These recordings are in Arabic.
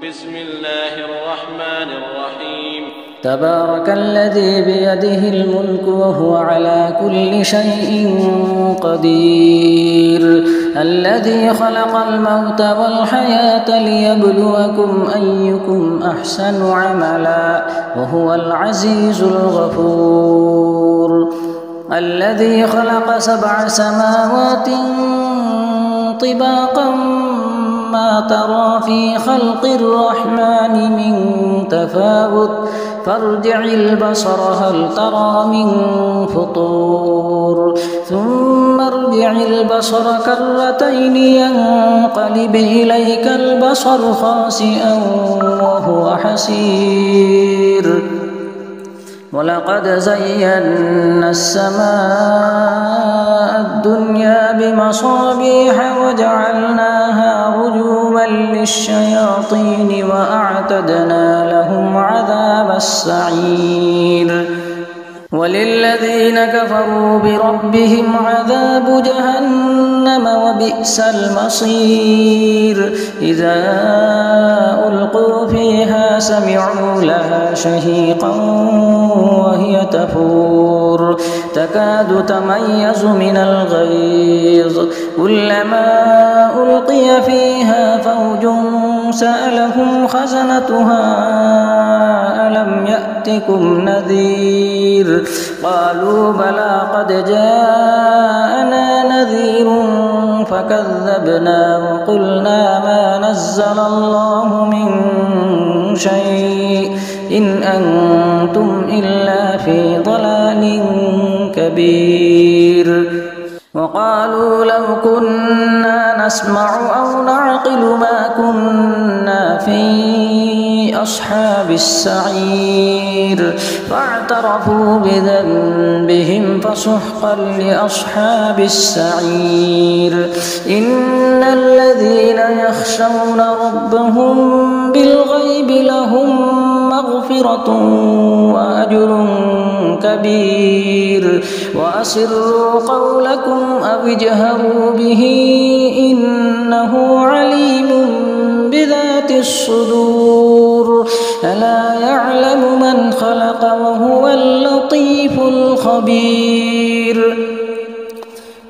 بسم الله الرحمن الرحيم تبارك الذي بيده الملك وهو على كل شيء قدير الذي خلق الموت والحياة ليبلوكم أيكم أحسن عملا وهو العزيز الغفور الذي خلق 7 سماوات طباقا ما ترى في خلق الرحمن من تفاوت فارجع البصر هل ترى من فطور ثم ارجع البصر كرتين ينقلب إليك البصر خاسئا وهو حسير ولقد زينا السماء الدنيا بمصابيح وجعلناها رجوما للشياطين وأعتدنا لهم عذاب السعير وللذين كفروا بربهم عذاب جهنم وبئس المصير إذا ألقوا فيها سمعوا لها شهيقا وهي تفور تكاد تميز من الغيظ كلما ألقي فيها فوج سألهم خزنتها ألم يأتكم نذير قالوا بلى قد جاءنا نذير فكذبنا وقلنا ما نزل الله من شيء إن أنتم إلا في ضلال كبير وقالوا لو كنا نسمع أو نعقل ما كنا في أصحاب السعير فاعترفوا بذنبهم فسحقا لأصحاب السعير إن الذين يخشون ربهم بالغيب لهم مغفرة وأجر كبير وأسروا قولكم أو اجهروا به إنه عليم بذات الصدور ألا يعلم من خلق وهو اللطيف الخبير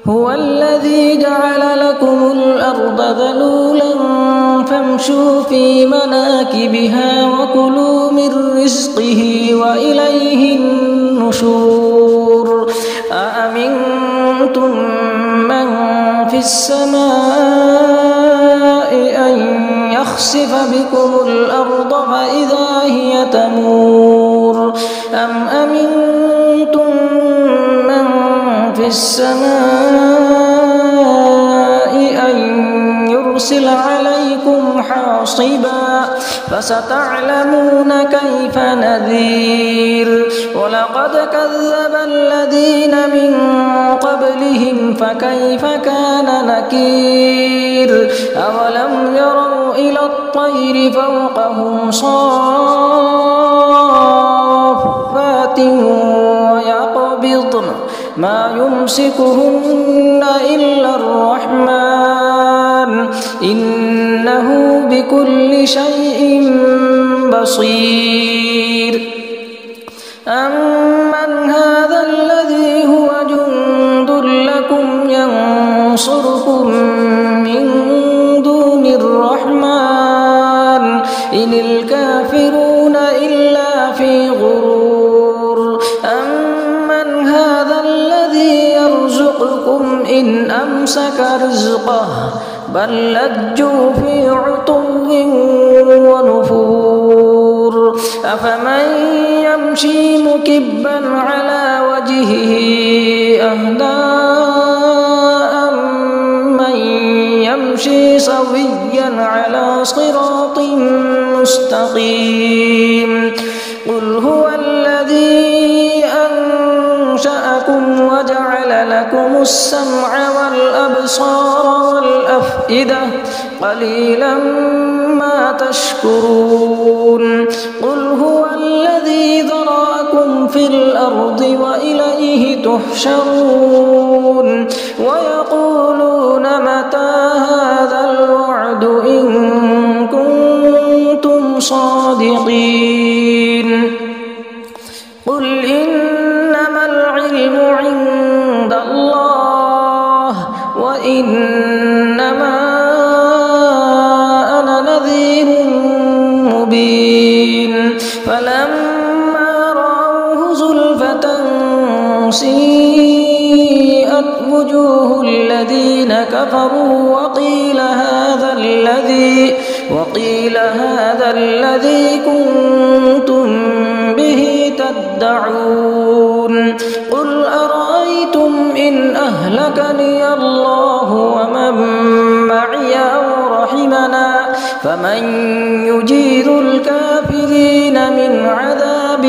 هو الذي جعل لكم الأرض ذلولا فامشوا في مناكبها وكلوا من رزقه وإليه النشور أأمنتم من في السماء أن يخسف بكم الأرض فإذا هي تمور أم أمنتم من في السماء أن يرسل عليكم حاصبا فستعلمون كيف نذير ولقد كذب الذين من قبلهم فكيف كان نكير أولم يروا إلى الطير فوقهم صافات ويقبضن ما يمسكهن إلا الرحمن إنه بكل شيء بصير أمن هذا الذي هو جند لكم ينصركم من دون الرحمن إن الكافرون إلا في غرور أمن هذا الذي يرزقكم إن أمسك رزقه بل لجوا في عتو ونفور أفمن يمشي مكبا على وجهه أهدى أمن يمشي سويا على صراط مستقيم قل هو الذي أنشأكم وجعل لكم السمع والأبصار والأفئدة قليلا ما تشكرون قل هو الذي ذرأكم في الأرض وإليه تحشرون ويقولون متى هذا الوعد إن كنتم صادقين قل إنما العلم عند الله وإنما أنا نذير مبين فلما رأوه زلفة سيئت وجوه الذين كفروا وقيل هذا الذي كنتم به تدعون قل أرأيتم إن أهلكني الله ومن معي أو رحمنا فمن يجير الكافرين من عذاب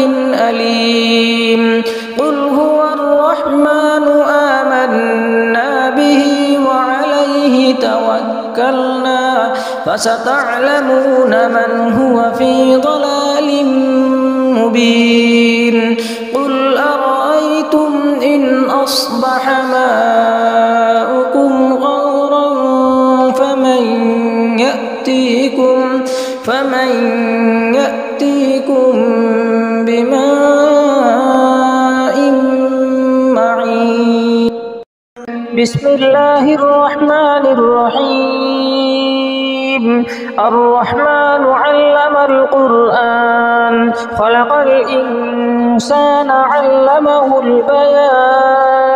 أليم قل هو الرحمن آمنا به وعليه توكلنا فستعلمون من هو في ضلال مبين قل أرأيتم إن أصبح ماؤكم غورا فمن يأتيكم بماء معين بسم الله الرحمن الرحيم الرحمن علم القرآن خلق الإنسان علمه البيان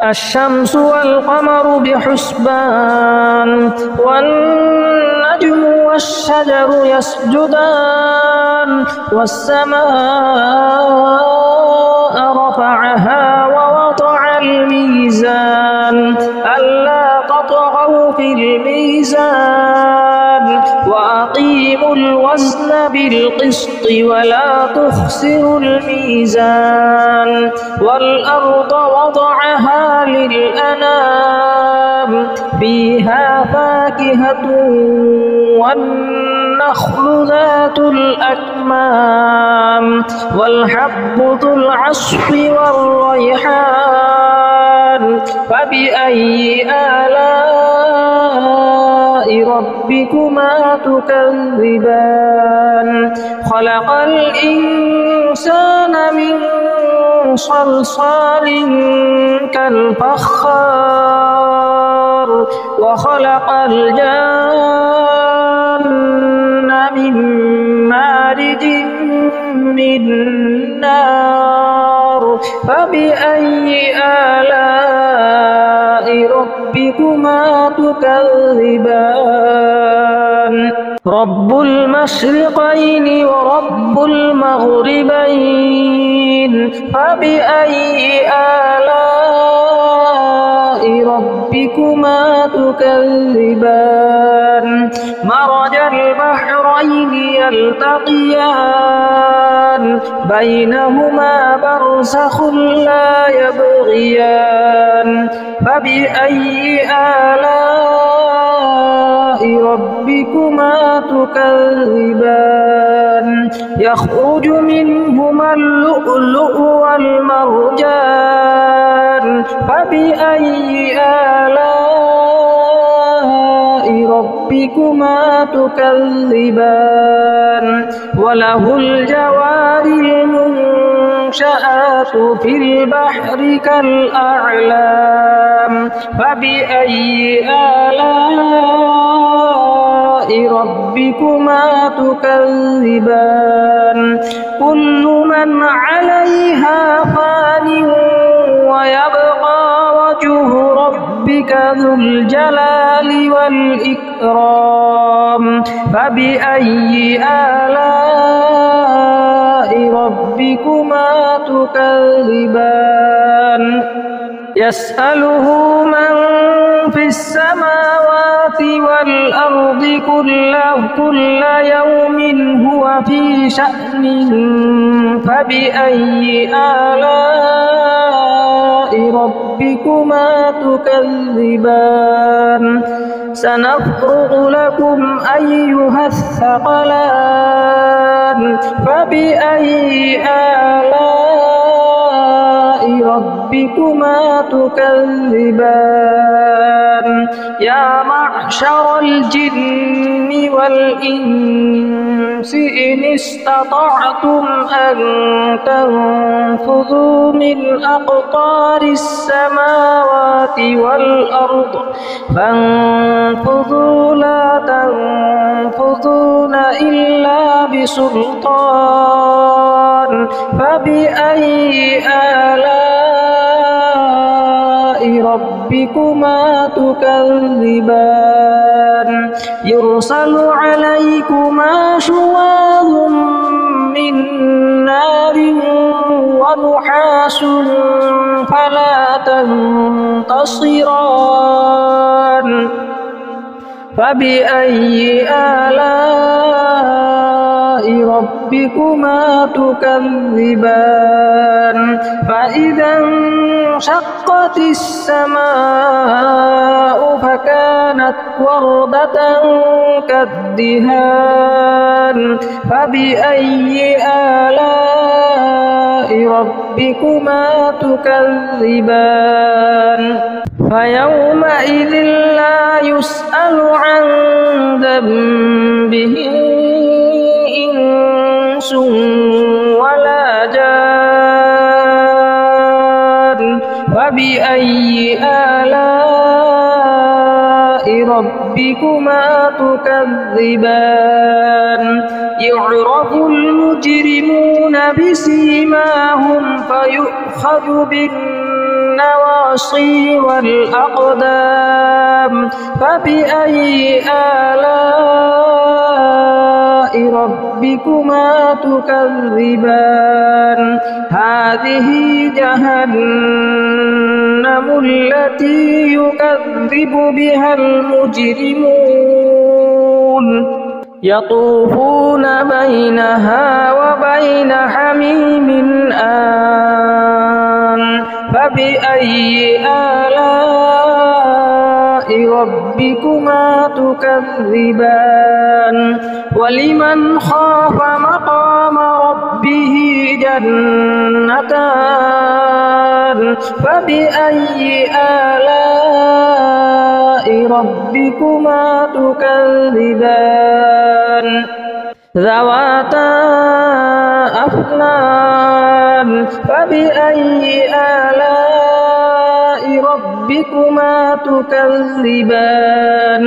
الشمس والقمر بحسبان والنجم والشجر يسجدان والسماء رفعها ووضع الميزان ألا تطغوا في الميزان وأقيموا الوزن بالقسط ولا تخسروا الميزان والأرض وضعها للأنام فيها فاكهة والنخل ذات الأكمام والحب ذو العصف والريحان فبأي آلاء ربكما تكذبان خلق الإنسان من صلصال كالفخار وخلق الجن من مارج من نار فبأي آلاء ربكما تكذبان رب المشرقين ورب المغربين فبأي آلاء ربكما تكذبان مرج البحرين يلتقيان بينهما برزخ لا يبغيان فبأي آلاء ربكما تكذبان يخرج منهما اللؤلؤ والمرجان فبأي آلاء ربكما تكذبان وله الجوار المنشآت في البحر كالأعلام فبأي آلاء ربكما تكذبان كل من عليها فان ويبقى وجه ربك ذو الجلال والإكرام فبأي آلاء ربكما تكذبان يسأله من في السماوات والأرض كل يوم هو في شأن فبأي آلاء ربكما تكذبان سنفرغ لكم أيها الثقلان فبأي آلاء ربكما تكذبان يا معشر الجن والإنس إن استطعتم أن تنفذوا من أقطار السماوات والأرض فانفذوا لا تنفذون إلا بسلطان فبأي آلاء ربكما تكذبان يرسل عليكما شواظ من نار ونحاس فلا تنتصران فبأي آلاء ربكما تكذبان فإذا انشقت السماء فكانت وردة كالدهان فبأي آلاء ربكما تكذبان فيومئذ لا يسأل عن ذنبه إنس ولا جان فبأي آلاء ربكما تكذبان يعرف المجرمون بسيماهم فيؤخذ بالنواصي والأقدام فبأي آلاء ربكما تكذبان هذه جهنم التي يكذب بها المجرمون يطوفون بينها وبين حميم آن فبأي آلاء ربكما تكذبان ولمن خاف مقام ربه جنتان فبأي آلاء ربكما تكذبان ذواتا أفنان فبأي آلاء ربكما تكذبان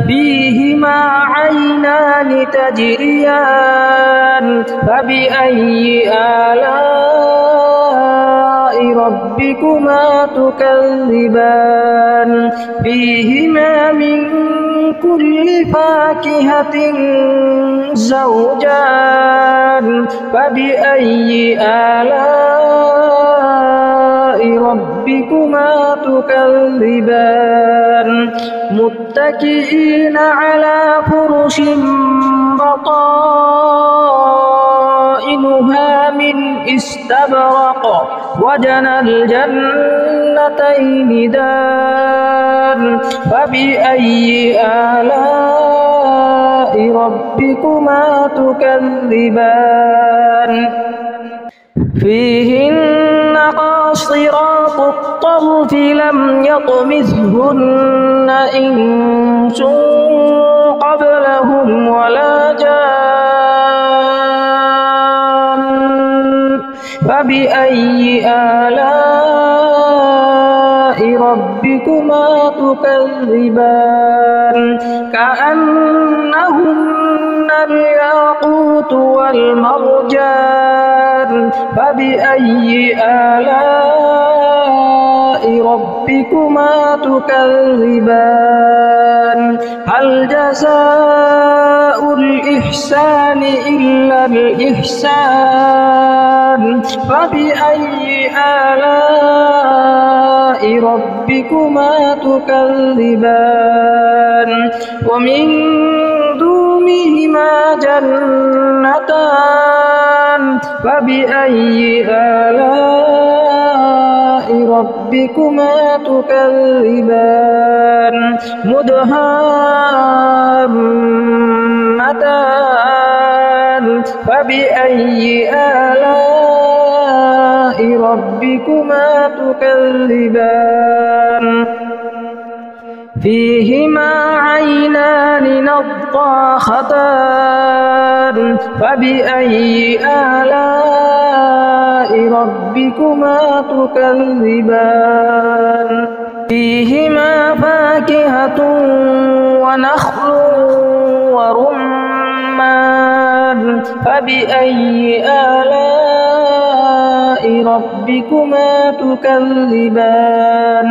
فيهما عينان تجريان فبأي آلاء ربكما تكذبان فيهما من كل فاكهة زوجان فبأي آلاء ربكما تكذبان متكئين على فرش بطائنها من استبرق وجنى الجنتين دان فبأي آلاء ربكما تكذبان فيهن قاصرات الطرف لم يطمثهن إنس قبلهم ولا جان فبأي آلاء ربكما تكذبان كأنهن الياقوت والمرجان فبأي آلاء ربكما تكذبان هل جزاء الإحسان إلا الإحسان فبأي آلاء ربكما تكذبان ومن دونهما جنتان فبأي آلاء ربكما تكذبان مدهامتان فبأي آلاء ربكما تكذبان فيهما عينان نضاختان فبأي آلاء ربكما تكذبان فيهما فاكهة ونخل ورمان فبأي آلاء ربكما تكذبان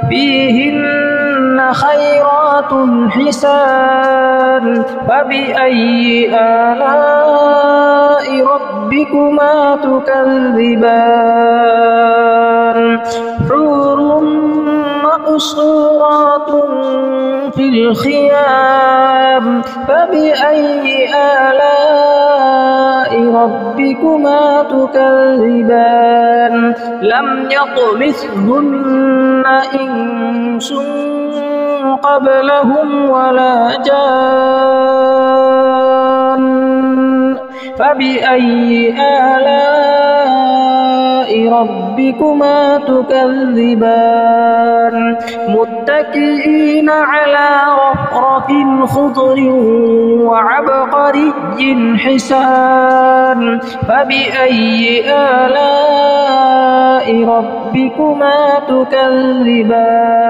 فيهن خيرات حسان فبأي آلاء ربكما تكذبان حور مقصورات في الخيام فبأي آلاء ربكما تكذبان لم يطمثهن إنس قبلهم ولا جان فبأي آلاء ربكما تكذبان متكئين على رفرف خضر وعبقري حسان فبأي آلاء ربكما تكذبان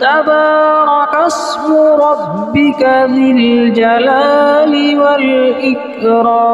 تبارك اسم ربك ذي الجلال والإكرام